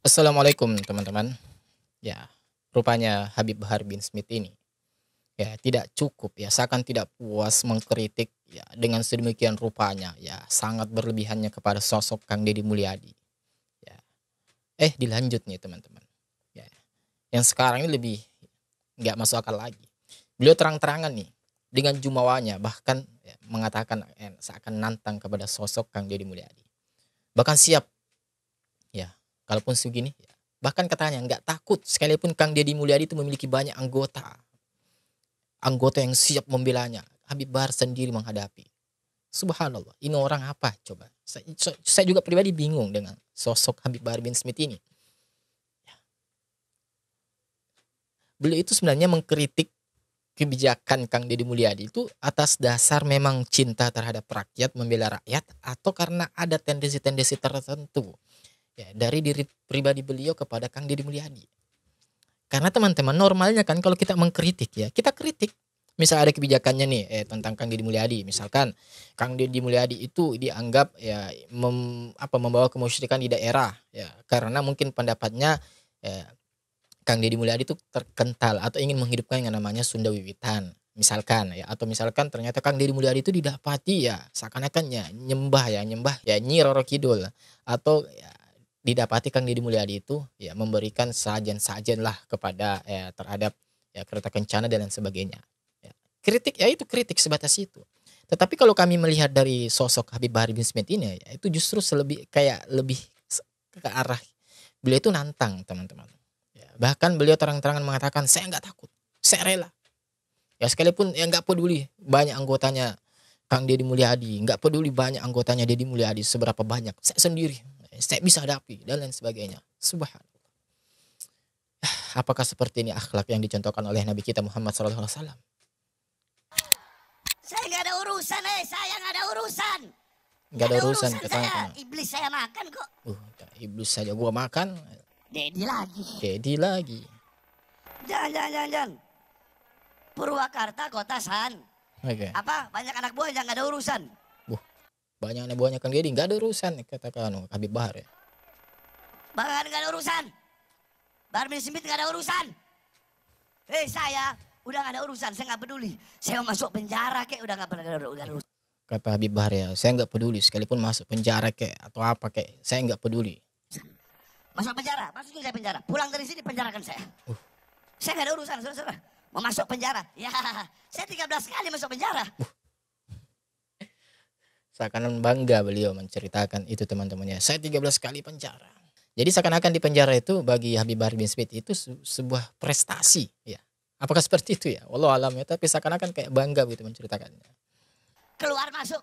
Assalamualaikum teman-teman. Ya, rupanya Habib Bahar bin Smith ini ya tidak cukup ya, seakan tidak puas mengkritik ya dengan sedemikian rupanya ya sangat berlebihannya kepada sosok Kang Deddy Mulyadi. Ya, dilanjut nih teman-teman. Ya, yang sekarang ini lebih nggak masuk akal lagi. Beliau terang-terangan nih dengan jumawanya bahkan ya, mengatakan seakan nantang kepada sosok Kang Deddy Mulyadi. Bahkan siap ya, kalaupun segini ya, bahkan katanya nggak takut sekalipun Kang Deddy Mulyadi itu memiliki banyak anggota yang siap membelanya. Habib Bahar sendiri menghadapi. Subhanallah, ini orang apa coba? Saya juga pribadi bingung dengan sosok Habib Bahar bin Smith ini. Beliau itu sebenarnya mengkritik kebijakan Kang Deddy Mulyadi itu atas dasar memang cinta terhadap rakyat, membela rakyat, atau karena ada tendensi-tendensi tertentu ya dari diri pribadi beliau kepada Kang Deddy Mulyadi. Karena teman-teman normalnya kan kalau kita mengkritik ya, kita kritik. Misal ada kebijakannya nih tentang Kang Deddy Mulyadi, misalkan Kang Deddy Mulyadi itu dianggap ya membawa kemusyrikan di daerah ya karena mungkin pendapatnya ya, Kang Deddy Mulyadi itu terkental atau ingin menghidupkan yang namanya Sunda Wiwitan misalkan ya, atau misalkan ternyata Kang Deddy Mulyadi itu didapati ya seakan-akan ya nyembah ya Nyi Roro Kidul, atau ya didapati Kang Deddy Mulyadi itu ya memberikan sajen-sajen lah kepada ya terhadap ya kereta kencana dan lain sebagainya. Ya, kritik ya itu kritik sebatas itu. Tetapi kalau kami melihat dari sosok Habib Bahar bin Smith ini ya itu justru lebih ke arah beliau itu nantang teman-teman. Ya, bahkan beliau terang-terangan mengatakan saya nggak takut, saya rela. Ya sekalipun ya nggak peduli banyak anggotanya Kang Deddy Mulyadi, nggak peduli banyak anggotanya Deddy Mulyadi seberapa banyak, saya sendiri saya bisa hadapi dan lain sebagainya. Subhanallah. Apakah seperti ini akhlak yang dicontohkan oleh Nabi kita Muhammad SAW? Saya nggak ada urusan, saya nggak ada urusan. Nggak ada urusan saya. Iblis saya makan kok. Iblis saja gua makan. Deddy lagi. Jangan. Purwakarta kota San. Okay. Apa banyak anak buah yang nggak ada urusan? Banyak anak buahnya Kang Deddy nggak ada urusan katakan Habib Bahar ya. Bahkan nggak ada urusan. Bahar bin Smith nggak ada urusan. Saya udah nggak ada urusan, saya nggak peduli. Saya mau masuk penjara kek udah nggak pernah ada urusan. Kata Habib Bahar ya, saya nggak peduli sekalipun masuk penjara kek atau apa kek, saya nggak peduli. Masuk penjara, masukin saya penjara. Pulang dari sini penjarakan saya. Saya nggak ada urusan, saudara. Mau masuk penjara, ya saya 13 kali masuk penjara. Seakan bangga beliau menceritakan itu teman-temannya. Saya 13 kali penjara. Jadi seakan-akan di penjara itu bagi Habib Bahar bin Smith itu sebuah prestasi ya. Apakah seperti itu ya? Wallahu alam ya, tapi seakan-akan kayak bangga begitu menceritakannya. Keluar masuk.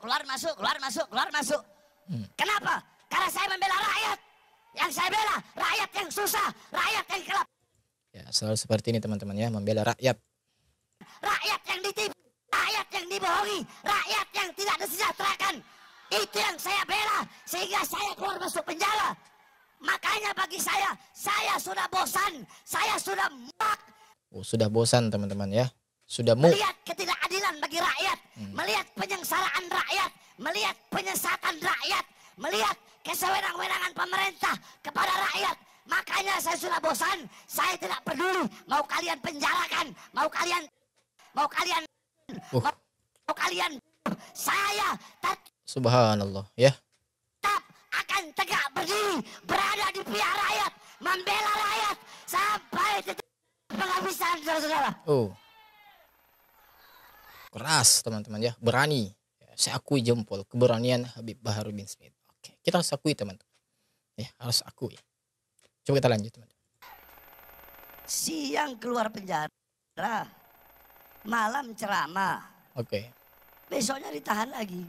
Kenapa? Karena saya membela rakyat. Yang saya bela rakyat yang susah, rakyat yang gelap. Ya, selalu seperti ini teman-teman ya, membela rakyat. Rakyat yang ditipu, rakyat yang dibohongi, rakyat yang tidak disejahterakan. Itu yang saya bela sehingga saya keluar masuk penjara. Makanya bagi saya sudah bosan, saya sudah muak. Sudah bosan teman-teman ya. Sudah melihat ketidakadilan bagi rakyat, melihat penyengsaraan rakyat, melihat penyesatan rakyat, melihat kesewenang-wenangan pemerintah kepada rakyat. Makanya saya sudah bosan, saya tidak peduli mau kalian penjarakan, mau kalian saya subhanallah ya. Tetap akan tegak berdiri, berada di pihak rakyat, membela rakyat sampai titik penghabisan, saudara-saudara. Keras teman-teman ya, berani. Saya akui jempol keberanian Habib Bahar bin Smith. Oke, kita harus akui teman-teman. Ya, harus akui. Coba kita lanjut teman-teman. Siang keluar penjara, malam ceramah. Oke. Besoknya ditahan lagi.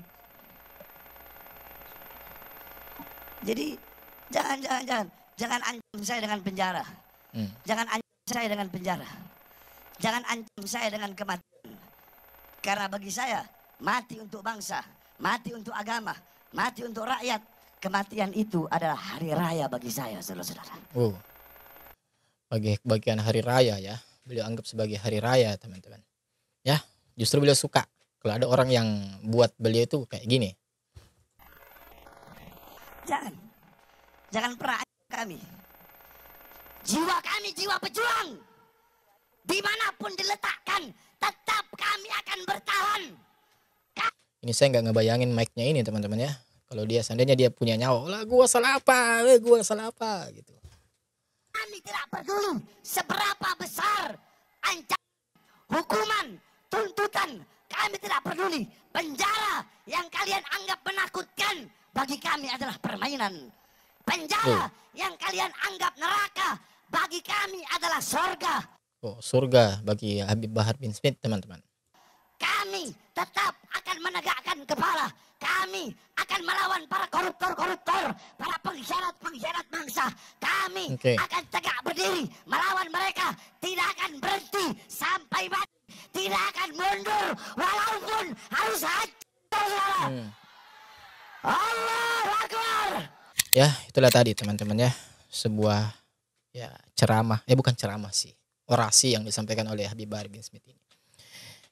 Jadi jangan ancam saya dengan penjara. Jangan ancam saya dengan penjara. Jangan ancam saya dengan kematian. Karena bagi saya mati untuk bangsa, mati untuk agama, mati untuk rakyat. Kematian itu adalah hari raya bagi saya, saudara-saudara. Bagian hari raya ya. Beliau anggap sebagai hari raya teman-teman. Ya, justru beliau suka kalau ada orang yang buat beliau itu kayak gini. Jangan pernah kami. Jiwa kami jiwa pejuang. Dimanapun diletakkan, tetap kami akan bertahan. Ini saya nggak ngebayangin mic-nya ini teman-teman ya. Kalau dia seandainya dia punya nyawa, lah gua salah apa, gitu. Kami tidak peduli seberapa besar ancaman, hukuman, tuntutan. Kami tidak peduli. Penjara yang kalian anggap menakutkan bagi kami adalah permainan. Penjara yang kalian anggap neraka bagi kami adalah surga. Oh, surga bagi Habib Bahar bin Smith teman-teman. Kami tetap akan menegakkan kepala. Kami akan melawan para koruptor-koruptor, para pengkhianat-pengkhianat bangsa. Kami akan tegak berdiri melawan mereka. Tidak akan berhenti sampai mati. Tidak akan mundur walaupun harus hancur. Allahu Akbar. Ya, itulah tadi teman-teman ya. Sebuah ya ceramah, bukan ceramah sih. Orasi yang disampaikan oleh Habib Bahar bin Smith ini.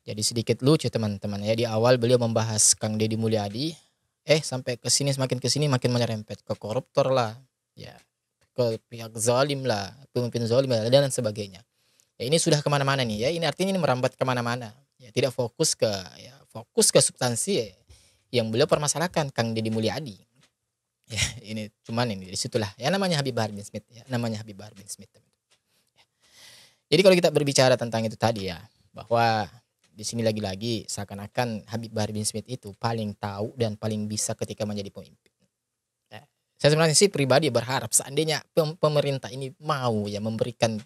Jadi sedikit lucu teman-teman ya, di awal beliau membahas Kang Deddy Mulyadi, sampai semakin kesini makin menyerempet ke koruptor lah, ya ke pihak zalim lah, pemimpin zalim lah, dan sebagainya. Ya ini sudah kemana-mana nih ya, ini artinya ini merambat kemana-mana. Ya tidak fokus ke substansi yang beliau permasalahkan Kang Deddy Mulyadi. Ya ini cuman ini disitulah ya namanya Habib Bahar bin Smith ya, namanya Habib Bahar bin Smith. Ya. Jadi kalau kita berbicara tentang itu tadi ya, bahwa di sini lagi-lagi seakan-akan Habib Bahar bin Smith itu paling tahu dan paling bisa ketika menjadi pemimpin. Ya. Saya sebenarnya sih pribadi berharap seandainya pemerintah ini mau ya memberikan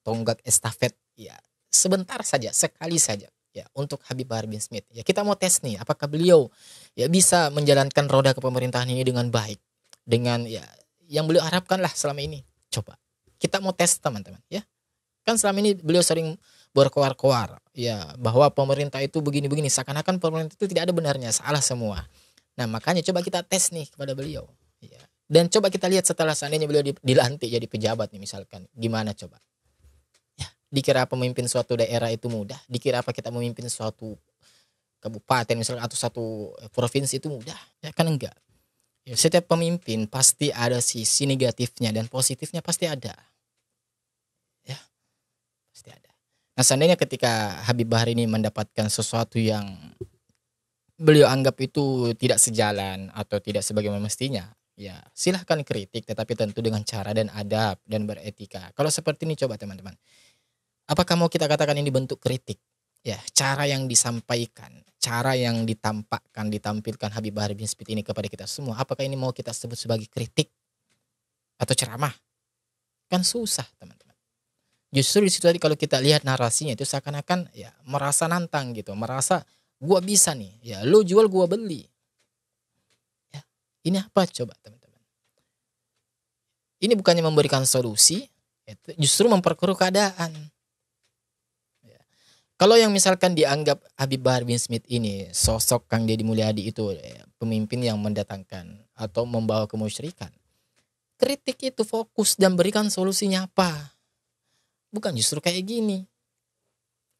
tonggak estafet ya sebentar saja, sekali saja ya untuk Habib Bahar bin Smith. Ya kita mau tes nih apakah beliau ya bisa menjalankan roda kepemerintahan ini dengan baik, dengan ya yang beliau harapkan lah selama ini. Coba kita mau tes teman-teman ya. Kan selama ini beliau sering berkoar-koar ya bahwa pemerintah itu begini-begini, seakan-akan pemerintah itu tidak ada benarnya, salah semua. Nah makanya coba kita tes nih kepada beliau ya. Dan coba kita lihat setelah seandainya beliau dilantik jadi pejabat nih misalkan, gimana coba ya, dikira pemimpin suatu daerah itu mudah, dikira apa kita memimpin suatu kabupaten misalkan atau satu provinsi itu mudah ya, kan enggak ya. Setiap pemimpin pasti ada sisi negatifnya dan positifnya pasti ada ya, pasti ada. Nah seandainya ketika Habib Bahar ini mendapatkan sesuatu yang beliau anggap itu tidak sejalan atau tidak sebagaimana mestinya, ya silahkan kritik tetapi tentu dengan cara dan adab dan beretika. Kalau seperti ini coba teman-teman, apakah mau kita katakan ini bentuk kritik? Ya cara yang disampaikan, cara yang ditampilkan Habib Bahar bin Smith ini kepada kita semua, apakah ini mau kita sebut sebagai kritik atau ceramah? Kan susah teman-teman. Justru di situ tadi kalau kita lihat narasinya itu seakan-akan ya merasa nantang gitu, merasa gua bisa nih, ya lu jual gua beli. Ya, ini apa coba teman-teman? Ini bukannya memberikan solusi, justru memperkeruh keadaan. Ya. Kalau yang misalkan dianggap Habib Bahar bin Smith ini sosok Kang Deddy Mulyadi itu pemimpin yang mendatangkan atau membawa kemusyrikan, kritik itu fokus dan berikan solusinya apa? Bukan justru kayak gini.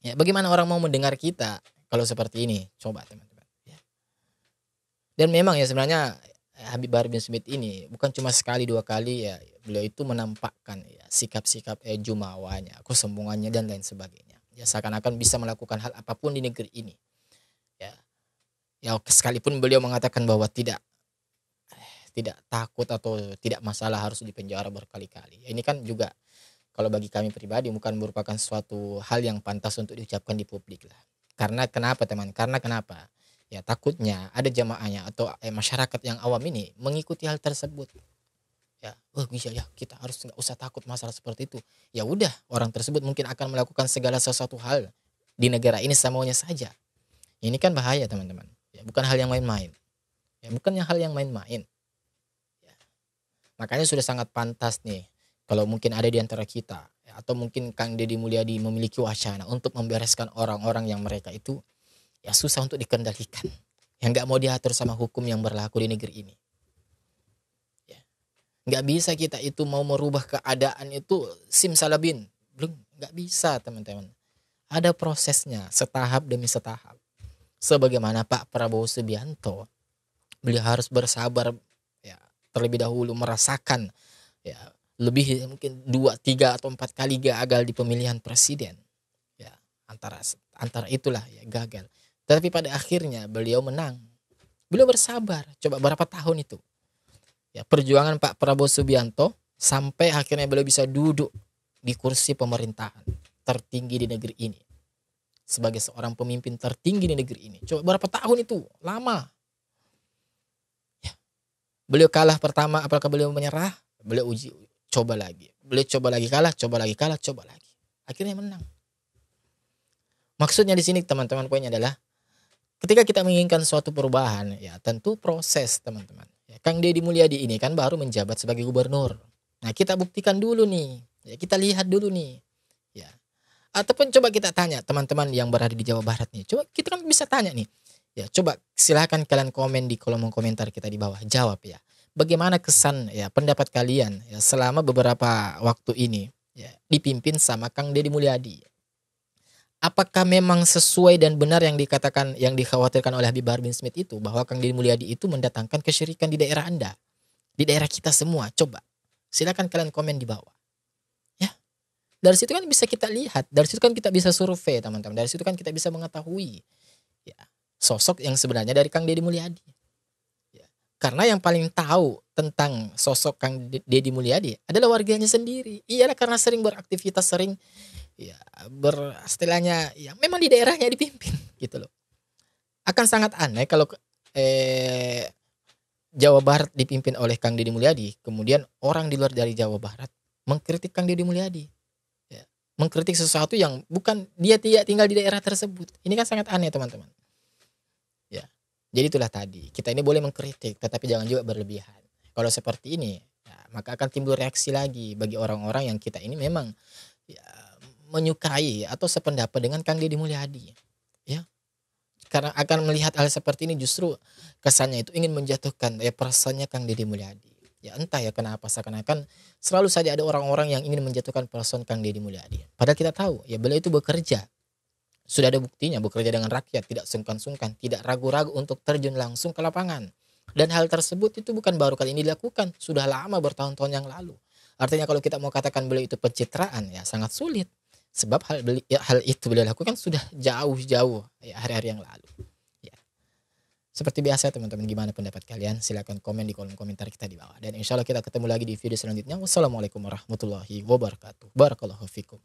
Ya, bagaimana orang mau mendengar kita kalau seperti ini? Coba teman-teman. Ya. Dan memang ya sebenarnya Habib Bahar bin Smith ini bukan cuma sekali dua kali ya beliau itu menampakkan ya sikap-sikap jumawanya, kesombongannya dan lain sebagainya. Ya seakan-akan bisa melakukan hal apapun di negeri ini. Ya, ya sekalipun beliau mengatakan bahwa tidak takut atau tidak masalah harus dipenjara berkali-kali. Ya, ini kan juga kalau bagi kami pribadi bukan merupakan suatu hal yang pantas untuk diucapkan di publik lah. Karena kenapa teman? Karena kenapa? Ya takutnya ada jamaahnya atau masyarakat yang awam ini mengikuti hal tersebut. Ya, bisa ya kita harus nggak usah takut masalah seperti itu. Ya udah orang tersebut mungkin akan melakukan segala sesuatu hal di negara ini semuanya saja. Ini kan bahaya teman-teman. Ya bukan hal yang main-main. Ya bukannya hal yang main-main. Ya. Makanya sudah sangat pantas nih. Kalau mungkin ada di antara kita atau mungkin Kang Deddy Mulyadi memiliki wacana untuk membereskan orang-orang yang mereka itu ya susah untuk dikendalikan, yang nggak mau diatur sama hukum yang berlaku di negeri ini. Ya. Nggak bisa kita itu mau merubah keadaan itu simsalabim, belum, nggak bisa teman-teman. Ada prosesnya setahap demi setahap. Sebagaimana Pak Prabowo Subianto, beliau harus bersabar ya terlebih dahulu merasakan ya lebih mungkin 2, 3 atau 4 kali gagal di pemilihan presiden. Ya, antara itulah ya gagal. Tapi pada akhirnya beliau menang. Beliau bersabar. Coba berapa tahun itu? Ya, perjuangan Pak Prabowo Subianto sampai akhirnya beliau bisa duduk di kursi pemerintahan tertinggi di negeri ini. Sebagai seorang pemimpin tertinggi di negeri ini. Coba berapa tahun itu? Lama. Ya. Beliau kalah pertama, apakah beliau menyerah? Beliau uji, coba lagi. Beliau coba lagi kalah, coba lagi kalah, coba lagi. Akhirnya menang. Maksudnya di sini teman-teman poinnya adalah ketika kita menginginkan suatu perubahan, ya tentu proses teman-teman. Ya, Kang Deddy Mulyadi ini kan baru menjabat sebagai gubernur. Nah kita buktikan dulu nih, ya kita lihat dulu nih. Ya. Ataupun coba kita tanya teman-teman yang berada di Jawa Barat nih. Coba kita kan bisa tanya nih. Ya coba silahkan kalian komen di kolom komentar kita di bawah. Jawab ya. Bagaimana kesan ya pendapat kalian ya selama beberapa waktu ini ya dipimpin sama Kang Deddy Mulyadi. Apakah memang sesuai dan benar yang dikatakan, yang dikhawatirkan oleh Habib Bahar bin Smith itu, bahwa Kang Deddy Mulyadi itu mendatangkan kesyirikan di daerah Anda, di daerah kita semua? Coba silakan kalian komen di bawah. Ya, dari situ kan bisa kita lihat, dari situ kan kita bisa survei teman-teman, dari situ kan kita bisa mengetahui ya sosok yang sebenarnya dari Kang Deddy Mulyadi. Ya, karena yang paling tahu tentang sosok Kang Deddy Mulyadi adalah warganya sendiri. Iyalah, karena sering beraktivitas, sering ya beristilahnya ya memang di daerahnya dipimpin gitu loh. Akan sangat aneh kalau Jawa Barat dipimpin oleh Kang Deddy Mulyadi, kemudian orang di luar dari Jawa Barat mengkritik Kang Deddy Mulyadi, ya, mengkritik sesuatu yang bukan dia tidak tinggal di daerah tersebut. Ini kan sangat aneh teman-teman. Ya, jadi itulah tadi, kita ini boleh mengkritik tetapi jangan juga berlebihan. Kalau seperti ini ya, maka akan timbul reaksi lagi bagi orang-orang yang kita ini memang ya, menyukai atau sependapat dengan Kang Deddy Mulyadi, ya, karena akan melihat hal seperti ini justru kesannya itu ingin menjatuhkan ya perasaannya Kang Deddy Mulyadi. Ya entah ya kenapa seakan-akan selalu saja ada orang-orang yang ingin menjatuhkan perasaan Kang Deddy Mulyadi. Padahal kita tahu ya beliau itu bekerja, sudah ada buktinya bekerja dengan rakyat, tidak sungkan-sungkan, tidak ragu-ragu untuk terjun langsung ke lapangan. Dan hal tersebut itu bukan baru kali ini dilakukan, sudah lama bertahun-tahun yang lalu. Artinya kalau kita mau katakan beliau itu pencitraan ya sangat sulit. Sebab hal itu beliau lakukan sudah jauh-jauh ya, hari-hari yang lalu. Ya. Seperti biasa teman-teman, gimana pendapat kalian? Silakan komen di kolom komentar kita di bawah. Dan insya Allah kita ketemu lagi di video selanjutnya. Wassalamualaikum warahmatullahi wabarakatuh. Barakallahu fikum.